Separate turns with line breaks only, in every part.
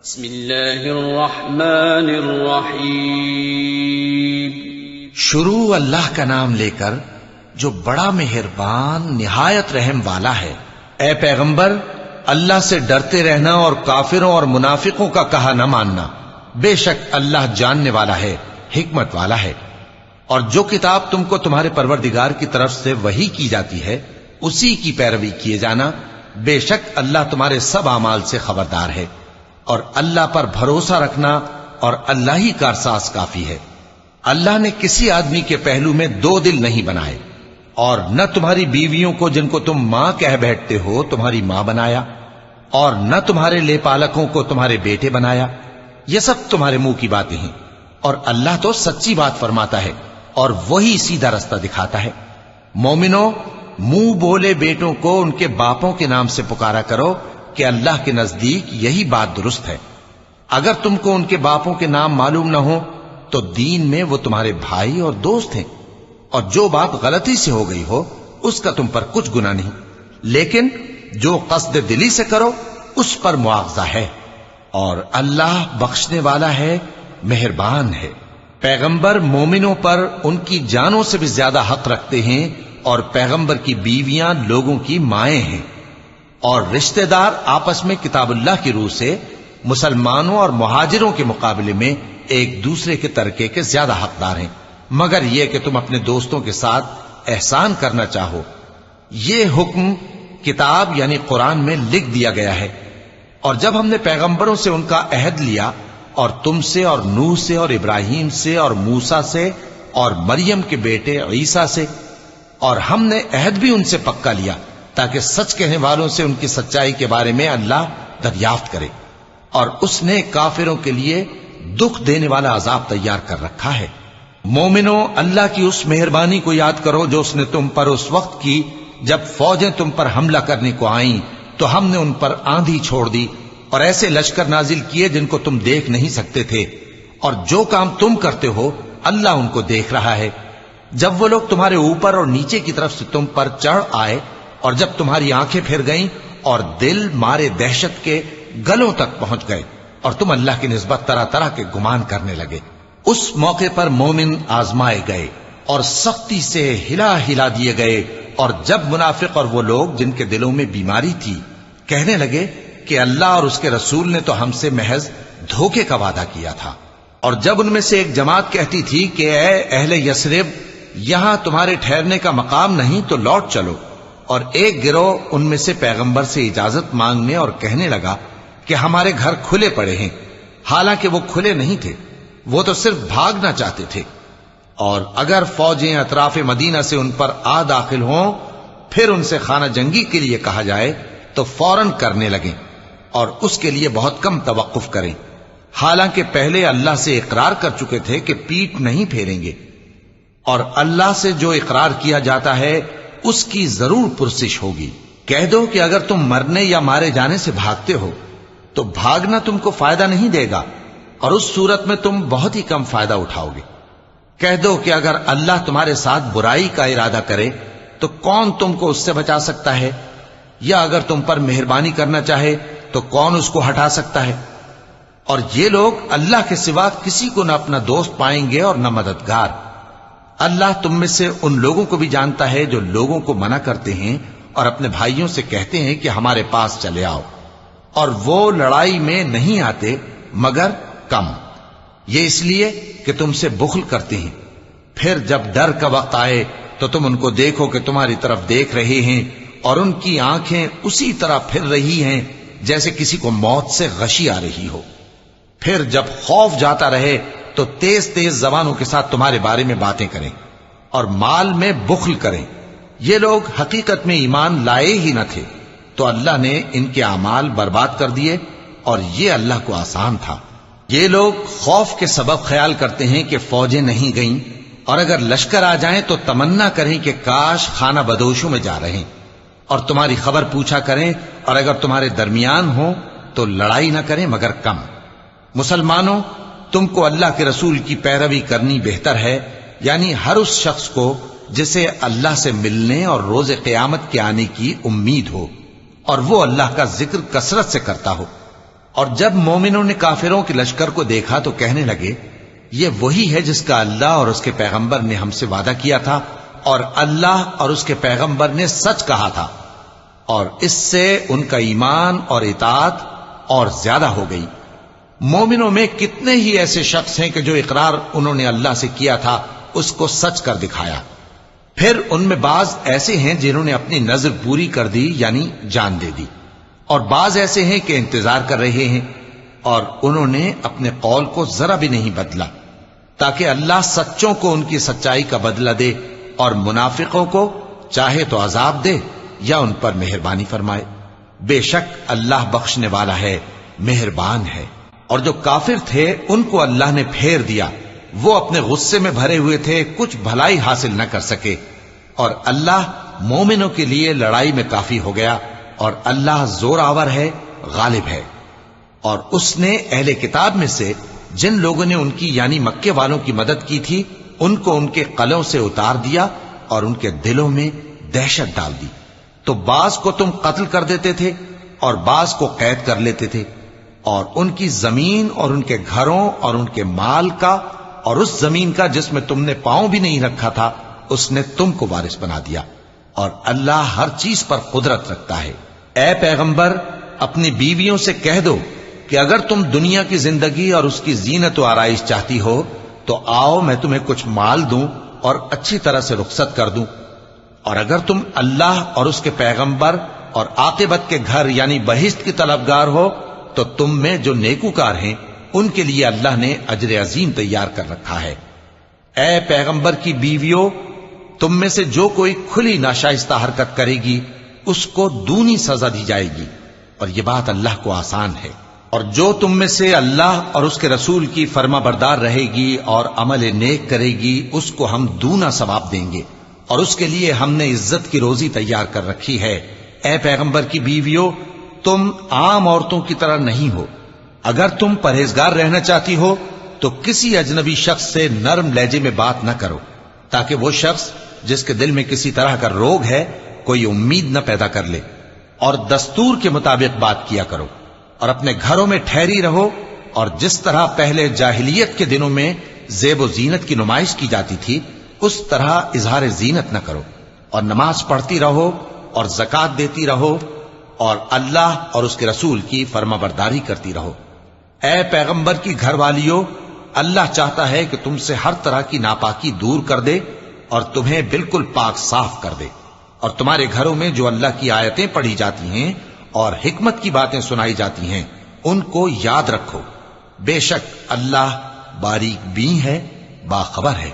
بسم اللہ الرحمن الرحیم۔
شروع اللہ کا نام لے کر جو بڑا مہربان نہایت رحم والا ہے۔ اے پیغمبر، اللہ سے ڈرتے رہنا اور کافروں اور منافقوں کا کہا نہ ماننا۔ بے شک اللہ جاننے والا ہے، حکمت والا ہے۔ اور جو کتاب تم کو تمہارے پروردگار کی طرف سے وحی کی جاتی ہے اسی کی پیروی کیے جانا۔ بے شک اللہ تمہارے سب اعمال سے خبردار ہے۔ اور اللہ پر بھروسہ رکھنا اور اللہ ہی کارساز کافی ہے۔ اللہ نے کسی آدمی کے پہلو میں دو دل نہیں بنائے، اور نہ تمہاری بیویوں کو جن کو تم ماں کہہ بیٹھتے ہو تمہاری ماں بنایا، اور نہ تمہارے لے پالکوں کو تمہارے بیٹے بنایا۔ یہ سب تمہارے منہ کی باتیں ہیں، اور اللہ تو سچی بات فرماتا ہے اور وہی سیدھا رستہ دکھاتا ہے۔ مومنوں، منہ بولے بیٹوں کو ان کے باپوں کے نام سے پکارا کرو کہ اللہ کے نزدیک یہی بات درست ہے۔ اگر تم کو ان کے باپوں کے نام معلوم نہ ہو تو دین میں وہ تمہارے بھائی اور دوست ہیں، اور جو بات غلطی سے ہو گئی ہو اس کا تم پر کچھ گناہ نہیں، لیکن جو قصد دلی سے کرو اس پر مواخذہ ہے، اور اللہ بخشنے والا ہے، مہربان ہے۔ پیغمبر مومنوں پر ان کی جانوں سے بھی زیادہ حق رکھتے ہیں، اور پیغمبر کی بیویاں لوگوں کی مائیں ہیں، اور رشتہ دار آپس میں کتاب اللہ کی روح سے مسلمانوں اور مہاجروں کے مقابلے میں ایک دوسرے کے ترکے کے زیادہ حقدار ہیں، مگر یہ کہ تم اپنے دوستوں کے ساتھ احسان کرنا چاہو۔ یہ حکم کتاب یعنی قرآن میں لکھ دیا گیا ہے۔ اور جب ہم نے پیغمبروں سے ان کا عہد لیا، اور تم سے اور نوح سے اور ابراہیم سے اور موسیٰ سے اور مریم کے بیٹے عیسیٰ سے، اور ہم نے عہد بھی ان سے پکا لیا تاکہ سچ کہنے والوں سے ان کی سچائی کے بارے میں اللہ دریافت کرے، اور اس نے کافروں کے لیے دکھ دینے والا عذاب تیار کر رکھا ہے۔ مومنوں، اللہ کی اس مہربانی کو یاد کرو جو اس نے تم پر اس وقت کی جب فوجیں تم پر حملہ کرنے کو آئیں تو ہم نے ان پر آندھی چھوڑ دی اور ایسے لشکر نازل کیے جن کو تم دیکھ نہیں سکتے تھے، اور جو کام تم کرتے ہو اللہ ان کو دیکھ رہا ہے۔ جب وہ لوگ تمہارے اوپر اور نیچے کی طرف سے تم پر چڑھ آئے، اور جب تمہاری آنکھیں پھر گئیں اور دل مارے دہشت کے گلوں تک پہنچ گئے، اور تم اللہ کی نسبت طرح طرح کے گمان کرنے لگے، اس موقع پر مومن آزمائے گئے اور سختی سے ہلا ہلا دیے گئے۔ اور جب منافق اور وہ لوگ جن کے دلوں میں بیماری تھی کہنے لگے کہ اللہ اور اس کے رسول نے تو ہم سے محض دھوکے کا وعدہ کیا تھا، اور جب ان میں سے ایک جماعت کہتی تھی کہ اے اہل یثرب، یہاں تمہارے ٹھہرنے کا مقام نہیں تو لوٹ چلو، اور ایک گروہ ان میں سے پیغمبر سے اجازت مانگنے اور کہنے لگا کہ ہمارے گھر کھلے پڑے ہیں، حالانکہ وہ کھلے نہیں تھے، وہ تو صرف بھاگنا چاہتے تھے۔ اور اگر فوجیں اطراف مدینہ سے ان پر آ داخل ہوں پھر ان سے خانہ جنگی کے لیے کہا جائے تو فوراً کرنے لگیں، اور اس کے لیے بہت کم توقف کریں، حالانکہ پہلے اللہ سے اقرار کر چکے تھے کہ پیٹ نہیں پھیریں گے۔ اور اللہ سے جو اقرار کیا جاتا ہے اس کی ضرور پرسش ہوگی۔ کہہ دو کہ اگر تم مرنے یا مارے جانے سے بھاگتے ہو تو بھاگنا تم کو فائدہ نہیں دے گا، اور اس صورت میں تم بہت ہی کم فائدہ اٹھاؤ گے۔ کہہ دو کہ اگر اللہ تمہارے ساتھ برائی کا ارادہ کرے تو کون تم کو اس سے بچا سکتا ہے، یا اگر تم پر مہربانی کرنا چاہے تو کون اس کو ہٹا سکتا ہے۔ اور یہ لوگ اللہ کے سوا کسی کو نہ اپنا دوست پائیں گے اور نہ مددگار۔ اللہ تم میں سے ان لوگوں کو بھی جانتا ہے جو لوگوں کو منع کرتے ہیں اور اپنے بھائیوں سے کہتے ہیں کہ ہمارے پاس چلے آؤ، اور وہ لڑائی میں نہیں آتے مگر کم، یہ اس لیے کہ تم سے بخل کرتے ہیں۔ پھر جب ڈر کا وقت آئے تو تم ان کو دیکھو کہ تمہاری طرف دیکھ رہے ہیں، اور ان کی آنکھیں اسی طرح پھر رہی ہیں جیسے کسی کو موت سے غشی آ رہی ہو۔ پھر جب خوف جاتا رہے تو تیز تیز زبانوں کے ساتھ تمہارے بارے میں باتیں کریں اور مال میں بخل کریں۔ یہ لوگ حقیقت میں ایمان لائے ہی نہ تھے، تو اللہ نے ان کے اعمال برباد کر دیے، اور یہ اللہ کو آسان تھا۔ یہ لوگ خوف کے سبب خیال کرتے ہیں کہ فوجیں نہیں گئیں، اور اگر لشکر آ جائیں تو تمنا کریں کہ کاش خانہ بدوشوں میں جا رہے، اور تمہاری خبر پوچھا کریں، اور اگر تمہارے درمیان ہوں تو لڑائی نہ کریں مگر کم۔ مسلمانوں، تم کو اللہ کے رسول کی پیروی کرنی بہتر ہے، یعنی ہر اس شخص کو جسے اللہ سے ملنے اور روز قیامت کے آنے کی امید ہو، اور وہ اللہ کا ذکر کثرت سے کرتا ہو، اور جب مومنوں نے کافروں کے لشکر کو دیکھا تو کہنے لگے یہ وہی ہے جس کا اللہ اور اس کے پیغمبر نے ہم سے وعدہ کیا تھا، اور اللہ اور اس کے پیغمبر نے سچ کہا تھا، اور اس سے ان کا ایمان اور اطاعت اور زیادہ ہو گئی۔ مومنوں میں کتنے ہی ایسے شخص ہیں کہ جو اقرار انہوں نے اللہ سے کیا تھا اس کو سچ کر دکھایا۔ پھر ان میں بعض ایسے ہیں جنہوں نے اپنی نظر پوری کر دی، یعنی جان دے دی، اور بعض ایسے ہیں کہ انتظار کر رہے ہیں، اور انہوں نے اپنے قول کو ذرا بھی نہیں بدلا، تاکہ اللہ سچوں کو ان کی سچائی کا بدلہ دے اور منافقوں کو چاہے تو عذاب دے یا ان پر مہربانی فرمائے۔ بے شک اللہ بخشنے والا ہے، مہربان ہے۔ اور جو کافر تھے ان کو اللہ نے پھیر دیا، وہ اپنے غصے میں بھرے ہوئے تھے، کچھ بھلائی حاصل نہ کر سکے، اور اللہ مومنوں کے لیے لڑائی میں کافی ہو گیا، اور اللہ زور آور ہے، غالب ہے۔ اور اس نے اہل کتاب میں سے جن لوگوں نے ان کی یعنی مکے والوں کی مدد کی تھی ان کو ان کے قلعوں سے اتار دیا اور ان کے دلوں میں دہشت ڈال دی، تو بعض کو تم قتل کر دیتے تھے اور بعض کو قید کر لیتے تھے، اور ان کی زمین اور ان کے گھروں اور ان کے مال کا اور اس زمین کا جس میں تم نے پاؤں بھی نہیں رکھا تھا اس نے تم کو وارث بنا دیا، اور اللہ ہر چیز پر قدرت رکھتا ہے۔ اے پیغمبر اپنی بیویوں سے کہہ دو کہ اگر تم دنیا کی زندگی اور اس کی زینت و آرائش چاہتی ہو تو آؤ میں تمہیں کچھ مال دوں اور اچھی طرح سے رخصت کر دوں، اور اگر تم اللہ اور اس کے پیغمبر اور عاقبت کے گھر یعنی بہشت کی طلبگار ہو تو تم میں جو نیکوکار ہیں ان کے لیے اللہ نے اجر عظیم تیار کر رکھا ہے۔ اے پیغمبر کی بیویوں، تم میں سے جو کوئی کھلی ناشائستہ حرکت کرے گی اس کو دونی سزا دی جائے گی، اور یہ بات اللہ کو آسان ہے۔ اور جو تم میں سے اللہ اور اس کے رسول کی فرما بردار رہے گی اور عمل نیک کرے گی اس کو ہم دونا ثواب دیں گے، اور اس کے لیے ہم نے عزت کی روزی تیار کر رکھی ہے۔ اے پیغمبر کی بیویوں، تم عام عورتوں کی طرح نہیں ہو، اگر تم پرہیزگار رہنا چاہتی ہو تو کسی اجنبی شخص سے نرم لہجے میں بات نہ کرو، تاکہ وہ شخص جس کے دل میں کسی طرح کا روگ ہے کوئی امید نہ پیدا کر لے، اور دستور کے مطابق بات کیا کرو، اور اپنے گھروں میں ٹھہری رہو، اور جس طرح پہلے جاہلیت کے دنوں میں زیب و زینت کی نمائش کی جاتی تھی اس طرح اظہار زینت نہ کرو، اور نماز پڑھتی رہو اور زکوٰۃ دیتی رہو، اور اللہ اور اس کے رسول کی فرما برداری کرتی رہو۔ اے پیغمبر کی گھر والیوں، اللہ چاہتا ہے کہ تم سے ہر طرح کی ناپاکی دور کر دے اور تمہیں بالکل پاک صاف کر دے، اور تمہارے گھروں میں جو اللہ کی آیتیں پڑھی جاتی ہیں اور حکمت کی باتیں سنائی جاتی ہیں ان کو یاد رکھو، بے شک اللہ باریک بین ہے، باخبر ہے۔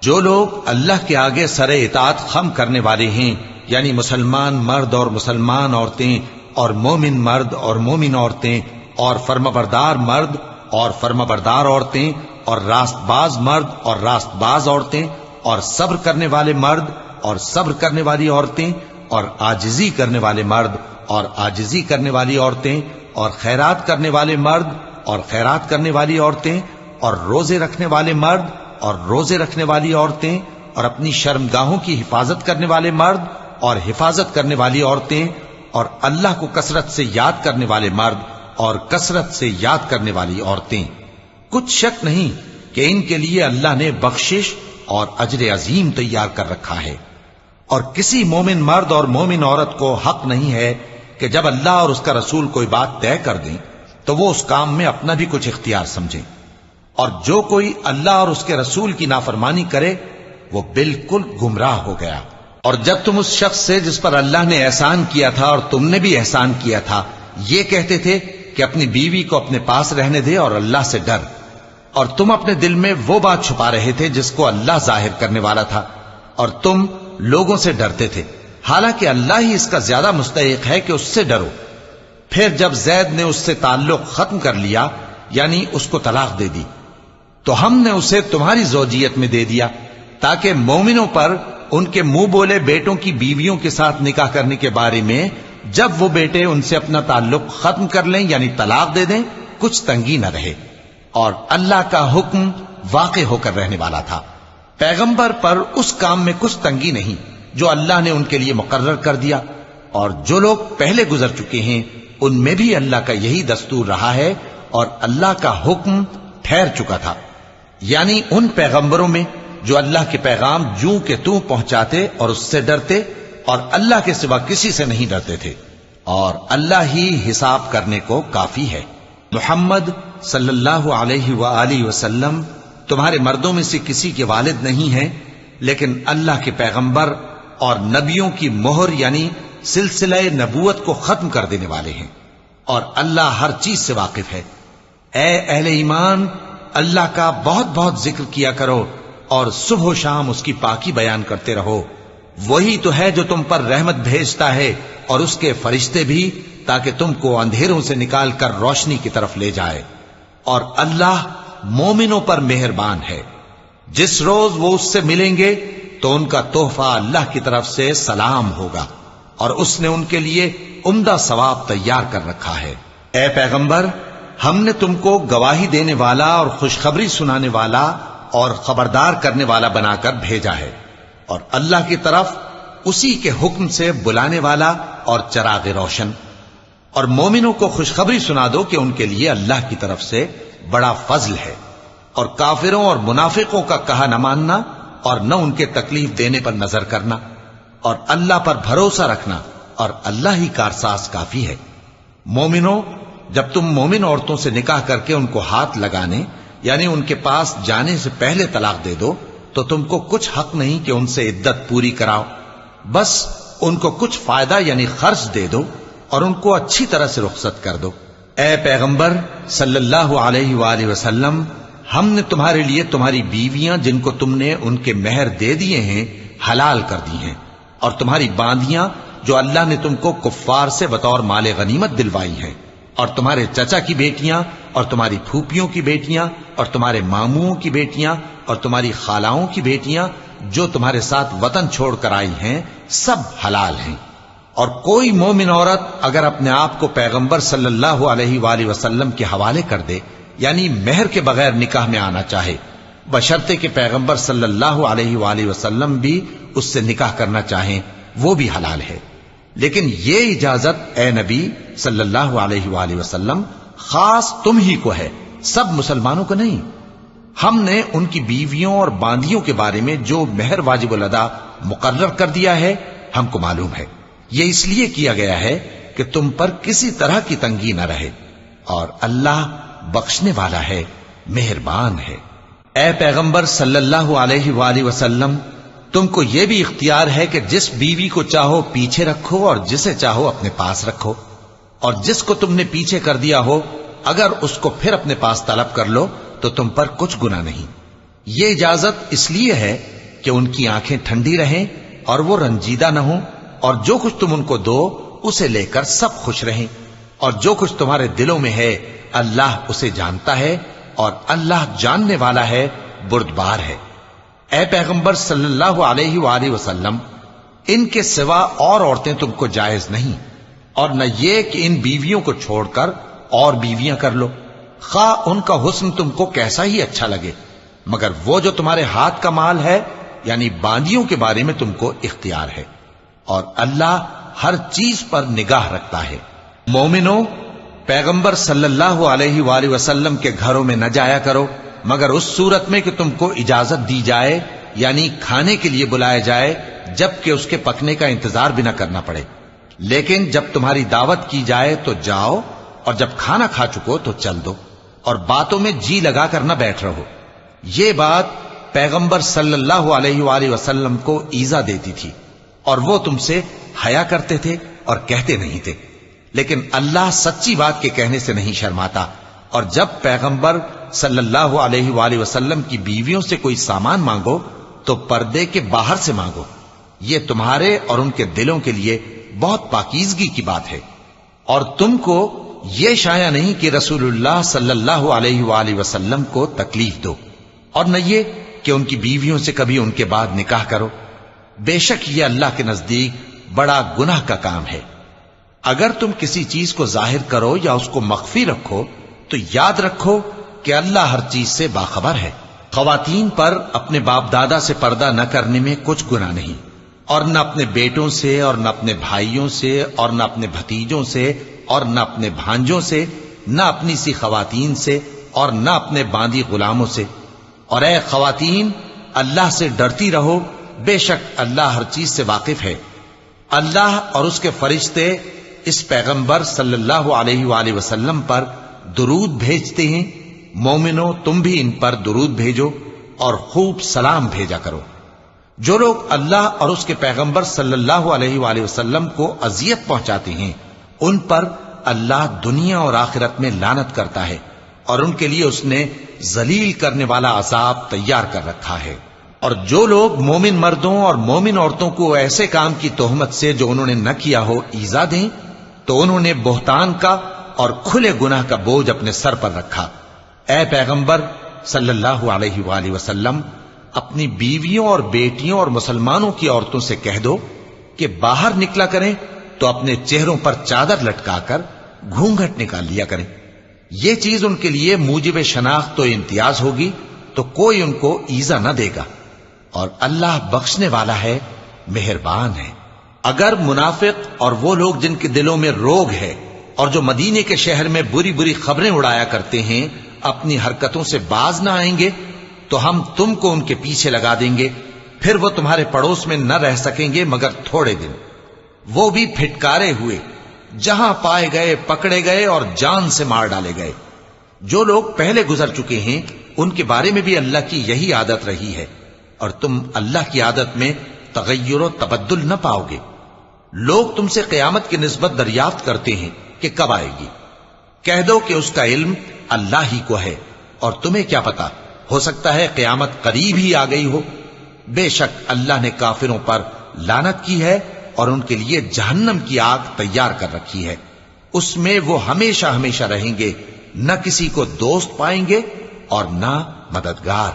جو لوگ اللہ کے آگے سر اطاعت خم کرنے والے ہیں، یعنی مسلمان مرد اور مسلمان عورتیں اور مومن مرد اور مومن عورتیں اور فرمانبردار مرد اور فرمانبردار عورتیں اور راست باز مرد اور راست باز عورتیں اور صبر کرنے والے مرد اور صبر کرنے والی عورتیں اور عاجزی کرنے والے مرد اور عاجزی کرنے والی عورتیں اور خیرات کرنے والے مرد اور خیرات کرنے والی عورتیں اور روزے رکھنے والے مرد اور روزے رکھنے والی عورتیں اور اپنی شرمگاہوں کی حفاظت کرنے والے مرد اور حفاظت کرنے والی عورتیں اور اللہ کو کثرت سے یاد کرنے والے مرد اور کثرت سے یاد کرنے والی عورتیں۔ کچھ شک نہیں کہ ان کے لیے اللہ نے بخشش اور اجر عظیم تیار کر رکھا ہے۔ اور کسی مومن مرد اور مومن عورت کو حق نہیں ہے کہ جب اللہ اور اس کا رسول کوئی بات طے کر دیں تو وہ اس کام میں اپنا بھی کچھ اختیار سمجھیں، اور جو کوئی اللہ اور اس کے رسول کی نافرمانی کرے وہ بالکل گمراہ ہو گیا۔ اور جب تم اس شخص سے جس پر اللہ نے احسان کیا تھا اور تم نے بھی احسان کیا تھا یہ کہتے تھے کہ اپنی بیوی کو اپنے پاس رہنے دے اور اللہ سے ڈر، اور تم اپنے دل میں وہ بات چھپا رہے تھے جس کو اللہ ظاہر کرنے والا تھا، اور تم لوگوں سے ڈرتے تھے، حالانکہ اللہ ہی اس کا زیادہ مستحق ہے کہ اس سے ڈرو۔ پھر جب زید نے اس سے تعلق ختم کر لیا یعنی اس کو طلاق دے دی تو ہم نے اسے تمہاری زوجیت میں دے دیا تاکہ مومنوں پر ان کے منہ بولے بیٹوں کی بیویوں کے ساتھ نکاح کرنے کے بارے میں جب وہ بیٹے ان سے اپنا تعلق ختم کر لیں یعنی طلاق دے دیں کچھ تنگی نہ رہے، اور اللہ کا حکم واقع ہو کر رہنے والا تھا۔ پیغمبر پر اس کام میں کچھ تنگی نہیں جو اللہ نے ان کے لیے مقرر کر دیا، اور جو لوگ پہلے گزر چکے ہیں ان میں بھی اللہ کا یہی دستور رہا ہے اور اللہ کا حکم ٹھہر چکا تھا، یعنی ان پیغمبروں میں جو اللہ کے پیغام جوں کہ توں پہنچاتے اور اس سے ڈرتے اور اللہ کے سوا کسی سے نہیں ڈرتے تھے، اور اللہ ہی حساب کرنے کو کافی ہے۔ محمد صلی اللہ علیہ وآلہ وسلم تمہارے مردوں میں سے کسی کے والد نہیں ہیں، لیکن اللہ کے پیغمبر اور نبیوں کی مہر یعنی سلسلہ نبوت کو ختم کر دینے والے ہیں، اور اللہ ہر چیز سے واقف ہے۔ اے اہل ایمان، اللہ کا بہت بہت ذکر کیا کرو اور صبح و شام اس کی پاکی بیان کرتے رہو، وہی تو ہے جو تم پر رحمت بھیجتا ہے اور اس کے فرشتے بھی، تاکہ تم کو اندھیروں سے نکال کر روشنی کی طرف لے جائے، اور اللہ مومنوں پر مہربان ہے۔ جس روز وہ اس سے ملیں گے تو ان کا تحفہ اللہ کی طرف سے سلام ہوگا، اور اس نے ان کے لیے عمدہ ثواب تیار کر رکھا ہے۔ اے پیغمبر، ہم نے تم کو گواہی دینے والا اور خوشخبری سنانے والا اور خبردار کرنے والا بنا کر بھیجا ہے، اور اللہ کی طرف اسی کے حکم سے بلانے والا اور چراغ روشن۔ اور مومنوں کو خوشخبری سنا دو کہ ان کے لیے اللہ کی طرف سے بڑا فضل ہے، اور کافروں اور منافقوں کا کہا نہ ماننا اور نہ ان کے تکلیف دینے پر نظر کرنا، اور اللہ پر بھروسہ رکھنا، اور اللہ ہی کارساز کافی ہے۔ مومنوں، جب تم مومن عورتوں سے نکاح کر کے ان کو ہاتھ لگانے یعنی ان کے پاس جانے سے پہلے طلاق دے دو تو تم کو کچھ حق نہیں کہ ان سے عدت پوری کراؤ، بس ان کو کچھ فائدہ یعنی خرچ دے دو اور ان کو اچھی طرح سے رخصت کر دو۔ اے پیغمبر صلی اللہ علیہ وآلہ وسلم، ہم نے تمہارے لیے تمہاری بیویاں جن کو تم نے ان کے مہر دے دیے ہیں حلال کر دی ہیں، اور تمہاری باندیاں جو اللہ نے تم کو کفار سے بطور مال غنیمت دلوائی ہیں، اور تمہارے چچا کی بیٹیاں اور تمہاری پھوپھیوں کی بیٹیاں اور تمہارے ماموؤں کی بیٹیاں اور تمہاری خالاؤں کی بیٹیاں جو تمہارے ساتھ وطن چھوڑ کر آئی ہیں، سب حلال ہیں۔ اور کوئی مومن عورت اگر اپنے آپ کو پیغمبر صلی اللہ علیہ وآلہ وسلم کے حوالے کر دے یعنی مہر کے بغیر نکاح میں آنا چاہے، بشرطے کہ پیغمبر صلی اللہ علیہ وآلہ وسلم بھی اس سے نکاح کرنا چاہیں، وہ بھی حلال ہے۔ لیکن یہ اجازت اے نبی صلی اللہ علیہ وآلہ وسلم خاص تم ہی کو ہے، سب مسلمانوں کو نہیں۔ ہم نے ان کی بیویوں اور باندیوں کے بارے میں جو مہر واجب الادا مقرر کر دیا ہے ہم کو معلوم ہے، یہ اس لیے کیا گیا ہے کہ تم پر کسی طرح کی تنگی نہ رہے، اور اللہ بخشنے والا ہے، مہربان ہے۔ اے پیغمبر صلی اللہ علیہ وآلہ وسلم، تم کو یہ بھی اختیار ہے کہ جس بیوی کو چاہو پیچھے رکھو اور جسے چاہو اپنے پاس رکھو، اور جس کو تم نے پیچھے کر دیا ہو اگر اس کو پھر اپنے پاس طلب کر لو تو تم پر کچھ گناہ نہیں۔ یہ اجازت اس لیے ہے کہ ان کی آنکھیں ٹھنڈی رہیں اور وہ رنجیدہ نہ ہوں، اور جو کچھ تم ان کو دو اسے لے کر سب خوش رہیں، اور جو کچھ تمہارے دلوں میں ہے اللہ اسے جانتا ہے، اور اللہ جاننے والا ہے، بردبار ہے۔ اے پیغمبر صلی اللہ علیہ وآلہ وسلم، ان کے سوا اور عورتیں تم کو جائز نہیں، اور نہ یہ کہ ان بیویوں کو چھوڑ کر اور بیویاں کر لو، خواہ ان کا حسن تم کو کیسا ہی اچھا لگے، مگر وہ جو تمہارے ہاتھ کا مال ہے یعنی باندیوں کے بارے میں تم کو اختیار ہے، اور اللہ ہر چیز پر نگاہ رکھتا ہے۔ مومنوں، پیغمبر صلی اللہ علیہ وآلہ وسلم کے گھروں میں نہ جایا کرو مگر اس صورت میں کہ تم کو اجازت دی جائے یعنی کھانے کے لیے بلایا جائے جبکہ اس کے پکنے کا انتظار بھی نہ کرنا پڑے، لیکن جب تمہاری دعوت کی جائے تو جاؤ، اور جب کھانا کھا چکو تو چل دو، اور باتوں میں جی لگا کر نہ بیٹھ رہو۔ یہ بات پیغمبر صلی اللہ علیہ وآلہ وسلم کو ایذا دیتی تھی، اور وہ تم سے حیا کرتے تھے اور کہتے نہیں تھے، لیکن اللہ سچی بات کے کہنے سے نہیں شرماتا، اور جب پیغمبر صلی اللہ علیہ وآلہ وسلم کی بیویوں سے کوئی سامان مانگو تو پردے کے باہر سے مانگو، یہ تمہارے اور ان کے دلوں کے لیے بہت پاکیزگی کی بات ہے۔ اور تم کو یہ شایع نہیں کہ رسول اللہ صلی اللہ علیہ وآلہ وسلم کو تکلیف دو، اور نہ یہ کہ ان کی بیویوں سے کبھی ان کے بعد نکاح کرو، بے شک یہ اللہ کے نزدیک بڑا گناہ کا کام ہے۔ اگر تم کسی چیز کو ظاہر کرو یا اس کو مخفی رکھو تو یاد رکھو کہ اللہ ہر چیز سے باخبر ہے۔ خواتین پر اپنے باپ دادا سے پردہ نہ کرنے میں کچھ گناہ نہیں، اور نہ اپنے بیٹوں سے اور نہ اپنے بھائیوں سے اور نہ اپنے بھتیجوں سے اور نہ اپنے بھانجوں سے، نہ اپنی سی خواتین سے، اور نہ اپنے باندی غلاموں سے۔ اور اے خواتین، اللہ سے ڈرتی رہو، بے شک اللہ ہر چیز سے واقف ہے۔ اللہ اور اس کے فرشتے اس پیغمبر صلی اللہ علیہ وآلہ وسلم پر درود بھیجتے ہیں۔ مومنو، تم بھی ان پر درود بھیجو اور خوب سلام بھیجا کرو۔ جو لوگ اللہ اور اس کے پیغمبر صلی اللہ علیہ وآلہ وسلم کو اذیت پہنچاتے ہیں، ان پر اللہ دنیا اور آخرت میں لعنت کرتا ہے، اور ان کے لیے اس نے ذلیل کرنے والا عذاب تیار کر رکھا ہے۔ اور جو لوگ مومن مردوں اور مومن عورتوں کو ایسے کام کی تہمت سے جو انہوں نے نہ کیا ہو ایذا دیں، تو انہوں نے بہتان کا اور کھلے گناہ کا بوجھ اپنے سر پر رکھا۔ اے پیغمبر صلی اللہ علیہ وآلہ وسلم، اپنی بیویوں اور بیٹیوں اور مسلمانوں کی عورتوں سے کہہ دو کہ باہر نکلا کریں تو اپنے چہروں پر چادر لٹکا کر گھونگھٹ نکال لیا کریں۔ یہ چیز ان کے لیے موجب شناخت و امتیاز ہوگی، تو کوئی ان کو ایذا نہ دے گا، اور اللہ بخشنے والا ہے، مہربان ہے۔ اگر منافق اور وہ لوگ جن کے دلوں میں روگ ہے اور جو مدینے کے شہر میں بری بری خبریں اڑایا کرتے ہیں اپنی حرکتوں سے باز نہ آئیں گے تو ہم تم کو ان کے پیچھے لگا دیں گے، پھر وہ تمہارے پڑوس میں نہ رہ سکیں گے مگر تھوڑے دن، وہ بھی پھٹکارے ہوئے، جہاں پائے گئے پکڑے گئے اور جان سے مار ڈالے گئے۔ جو لوگ پہلے گزر چکے ہیں ان کے بارے میں بھی اللہ کی یہی عادت رہی ہے، اور تم اللہ کی عادت میں تغیر و تبدل نہ پاؤ گے۔ لوگ تم سے قیامت کی نسبت دریافت کرتے ہیں کہ کب آئے گی، کہہ دو کہ اس کا علم اللہ ہی کو ہے، اور تمہیں کیا پتا، ہو سکتا ہے قیامت قریب ہی آ گئی ہو۔ بے شک اللہ نے کافروں پر لعنت کی ہے اور ان کے لیے جہنم کی آگ تیار کر رکھی ہے، اس میں وہ ہمیشہ ہمیشہ رہیں گے، نہ کسی کو دوست پائیں گے اور نہ مددگار۔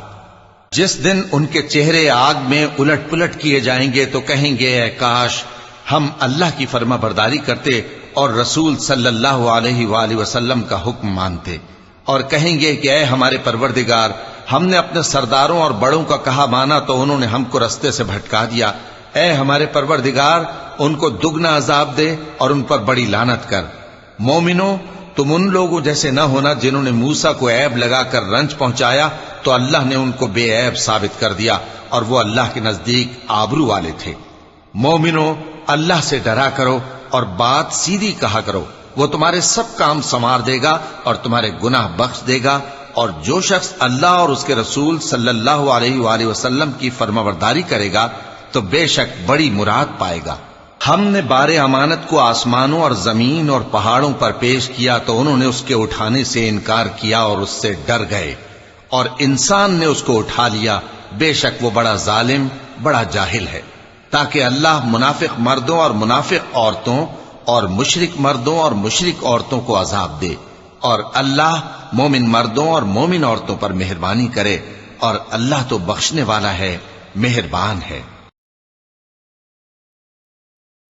جس دن ان کے چہرے آگ میں الٹ پلٹ کیے جائیں گے تو کہیں گے اے کاش ہم اللہ کی فرما برداری کرتے اور رسول صلی اللہ علیہ وآلہ وسلم کا حکم مانتے، اور کہیں گے کہ اے ہمارے پروردگار، ہم نے اپنے سرداروں اور بڑوں کا کہا مانا تو انہوں نے ہم کو رستے سے بھٹکا دیا۔ اے ہمارے پروردگار، ان کو دگنا عذاب دے اور ان پر بڑی لعنت کر۔ مومنو، تم ان لوگوں جیسے نہ ہونا جنہوں نے موسیٰ کو عیب لگا کر رنج پہنچایا تو اللہ نے ان کو بے عیب ثابت کر دیا، اور وہ اللہ کے نزدیک آبرو والے تھے۔ مومنو، اللہ سے ڈرا کرو اور بات سیدھی کہا کرو، وہ تمہارے سب کام سنوار دے گا اور تمہارے گناہ بخش دے گا۔ اور جو شخص اللہ اور اس کے رسول صلی اللہ علیہ وآلہ وسلم کی فرمانبرداری کرے گا تو بے شک بڑی مراد پائے گا۔ ہم نے بار امانت کو آسمانوں اور زمین اور پہاڑوں پر پیش کیا تو انہوں نے اس کے اٹھانے سے انکار کیا اور اس سے ڈر گئے، اور انسان نے اس کو اٹھا لیا، بے شک وہ بڑا ظالم، بڑا جاہل ہے۔ تاکہ اللہ منافق مردوں اور منافق عورتوں اور مشرک مردوں اور مشرک عورتوں کو عذاب دے، اور اللہ مومن مردوں اور مومن عورتوں پر مہربانی کرے، اور اللہ تو بخشنے والا ہے، مہربان ہے۔